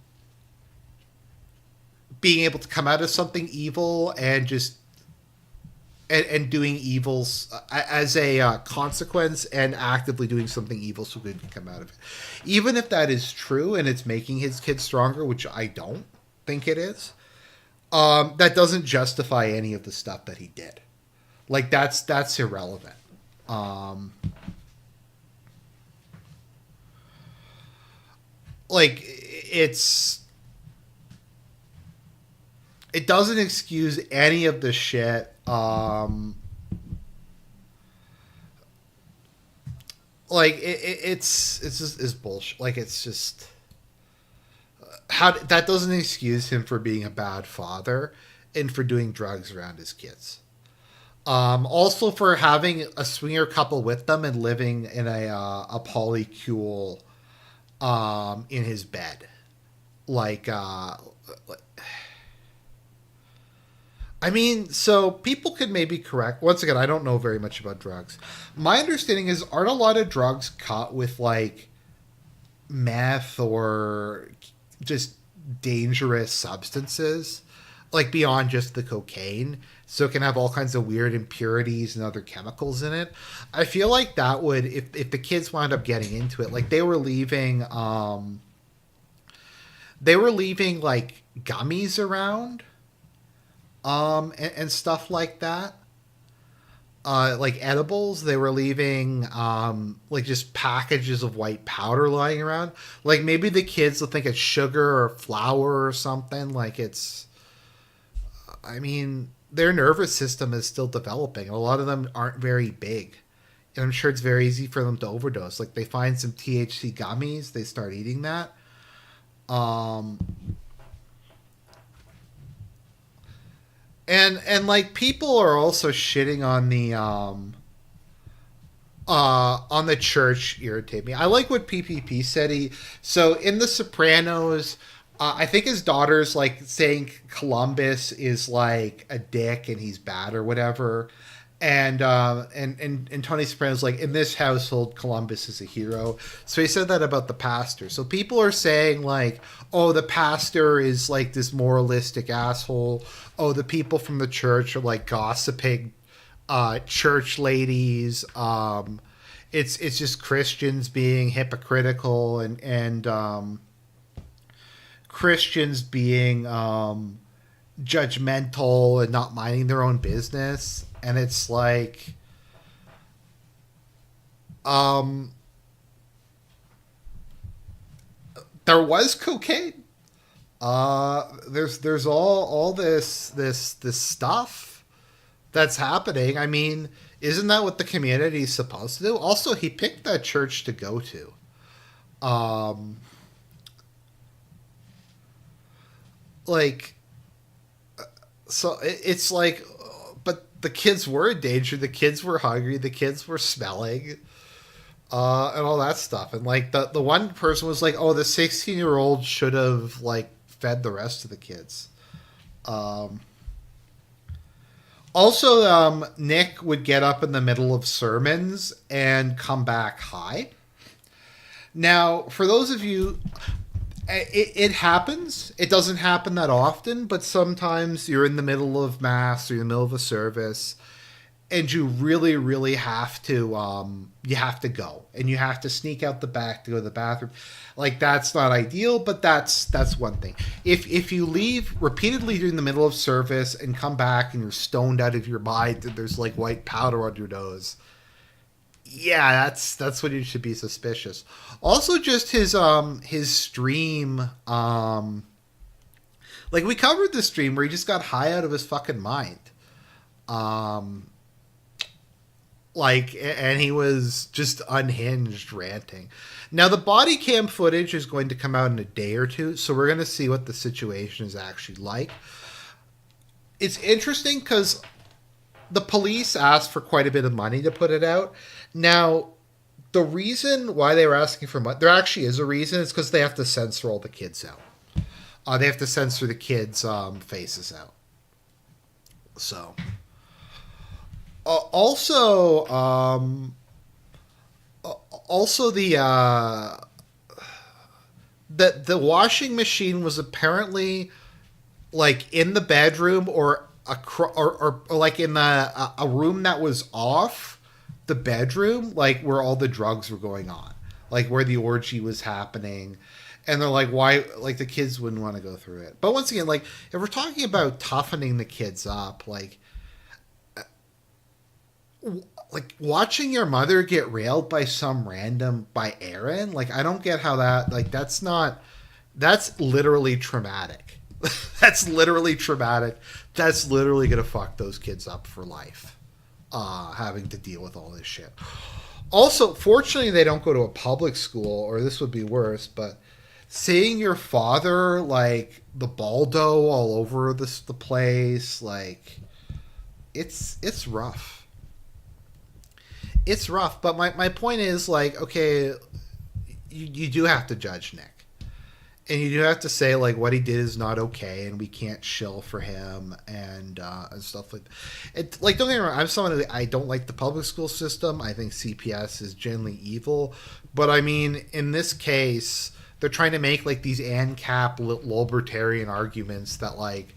able to come out of something evil and just and doing evils as a consequence, and actively doing something evil so good can come out of it. Even if that is true and it's making his kids stronger, which I don't think it is, that doesn't justify any of the stuff that he did. Like that's irrelevant. Like it doesn't excuse any of the shit. Like it's just bullshit. Like it's just how that doesn't excuse him for being a bad father and for doing drugs around his kids. Also for having a swinger couple with them and living in a polycule in his bed. I mean, so people could maybe correct. Once again, I don't know very much about drugs. My understanding is, aren't a lot of drugs caught with like meth or just dangerous substances, like beyond just the cocaine, so it can have all kinds of weird impurities and other chemicals in it. I feel like that would, if the kids wound up getting into it, like they were leaving like gummies around, and stuff like that. Like edibles, they were leaving like just packages of white powder lying around. Like maybe the kids will think it's sugar or flour or something. Like it's, I mean, their nervous system is still developing. A lot of them aren't very big, and I'm sure it's very easy for them to overdose. Like they find some THC gummies, they start eating that. And like people are also shitting on the church irritate me. I like what PPP said. So in The Sopranos, I think his daughter's like saying Columbus is like a dick and he's bad or whatever. And Tony Soprano's like, in this household, Columbus is a hero. So he said that about the pastor. So people are saying like, oh, the pastor is like this moralistic asshole. Oh, the people from the church are like gossiping church ladies. It's just Christians being hypocritical and Christians being judgmental and not minding their own business. And it's like, there was cocaine. There's all this stuff that's happening. I mean, isn't that what the community is supposed to do? Also, he picked that church to go to. So it's like, but the kids were in danger. The kids were hungry. The kids were smelling, and all that stuff. And like the one person was like, "Oh, the 16-year-old should have like fed the rest of the kids." Also, Nick would get up in the middle of sermons and come back high. Now, for those of you, it happens. It doesn't happen that often, but sometimes you're in the middle of mass or in the middle of a service, and you really, really have to you have to go, and you have to sneak out the back to go to the bathroom. Like, that's not ideal, but that's one thing. If you leave repeatedly during the middle of service and come back and you're stoned out of your mind and there's like white powder on your nose, yeah, that's when you should be suspicious. Also, just his stream, like we covered the stream where he just got high out of his fucking mind. And he was just unhinged ranting. Now, the body cam footage is going to come out in a day or two, so we're going to see what the situation is actually like. It's interesting because the police asked for quite a bit of money to put it out. Now, the reason why they were asking for money, there actually is a reason, it's because they have to censor all the kids out. They have to censor the kids' faces out. So... Also the washing machine was apparently like in the bedroom or like in a room that was off the bedroom, like where all the drugs were going on, like where the orgy was happening. And they're like, why? Like, the kids wouldn't want to go through it. But once again, like, if we're talking about toughening the kids up, like watching your mother get railed by Aaron, like, I don't get how that, like, that's literally traumatic. That's literally traumatic. That's literally gonna fuck those kids up for life, having to deal with all this shit. Also, fortunately, they don't go to a public school, or this would be worse, but seeing your father, like, the Baldo all over the place, like, it's rough. It's rough, but my point is, like, okay, you do have to judge Nick. And you do have to say, like, what he did is not okay, and we can't shill for him, and stuff like that. Like, don't get me wrong, I'm someone who, I don't like the public school system. I think CPS is generally evil. But, I mean, in this case, they're trying to make, like, these ANCAP libertarian arguments that, like,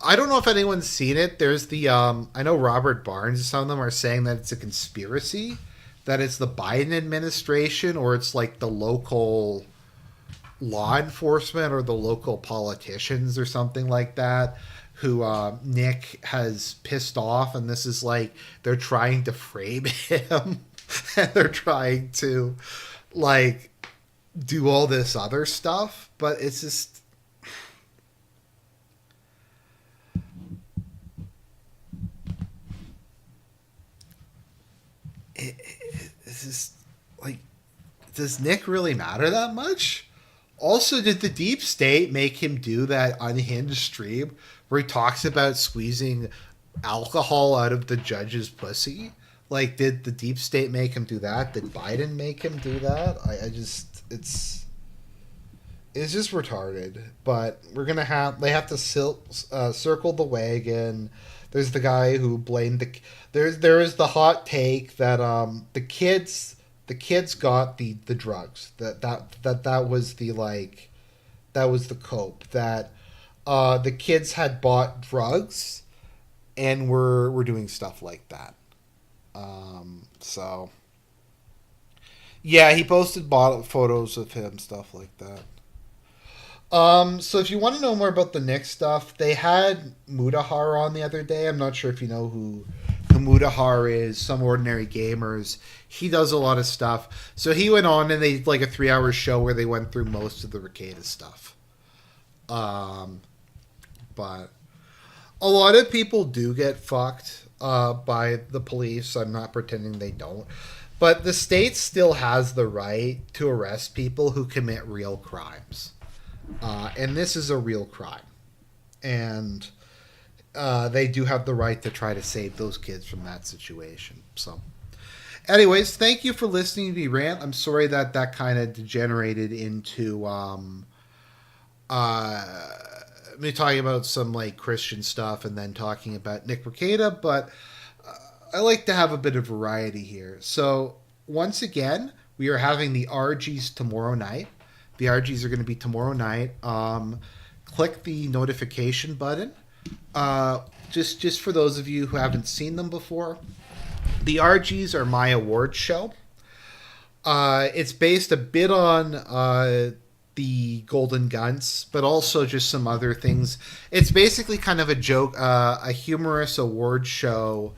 I don't know if anyone's seen it. There's the, I know Robert Barnes and some of them are saying that it's a conspiracy, that it's the Biden administration or it's like the local law enforcement or the local politicians or something like that who Nick has pissed off. And this is like, they're trying to frame him and they're trying to, like, do all this other stuff. But it's just, it's just like, does Nick really matter that much? Also, did the deep state make him do that unhinged stream where he talks about squeezing alcohol out of the judge's pussy? Like, did the deep state make him do that? Did Biden make him do that? I just, is just retarded. But they have to circle the wagon. There's the guy who blamed there is the hot take that the kids got the drugs, that was the that was the cope, that the kids had bought drugs and were doing stuff like that. So yeah, he posted photos of him, stuff like that. So if you want to know more about the Knicks stuff, they had Mudahar on the other day. I'm not sure if you know who Mudahar is. Some Ordinary Gamers. He does a lot of stuff. So he went on and they did like a 3-hour show where they went through most of the Rekieta stuff. But a lot of people do get fucked by the police. I'm not pretending they don't. But the state still has the right to arrest people who commit real crimes. And this is a real crime. And they do have the right to try to save those kids from that situation. So, anyways, thank you for listening to me rant. I'm sorry that kind of degenerated into me talking about some like Christian stuff and then talking about Nick Rekieta, but I like to have a bit of variety here. So, once again, we are having the RGs tomorrow night. The RGs are going to be tomorrow night. Click the notification button. Just for those of you who haven't seen them before, the RGs are my award show. It's based a bit on the Golden Guns, but also just some other things. It's basically kind of a joke, a humorous award show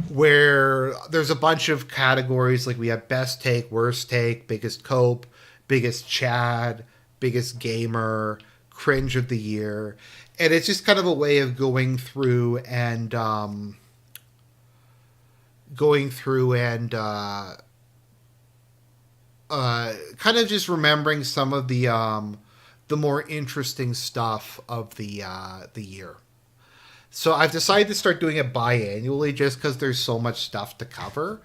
where there's a bunch of categories. Like we have best take, worst take, biggest cope, biggest Chad, biggest gamer, cringe of the year. And it's just kind of a way of going through and kind of just remembering some of the more interesting stuff of the year. So I've decided to start doing it biannually just because there's so much stuff to cover.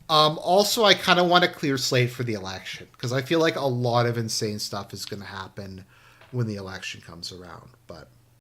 Also, I kind of want a clear slate for the election because I feel like a lot of insane stuff is going to happen when the election comes around. But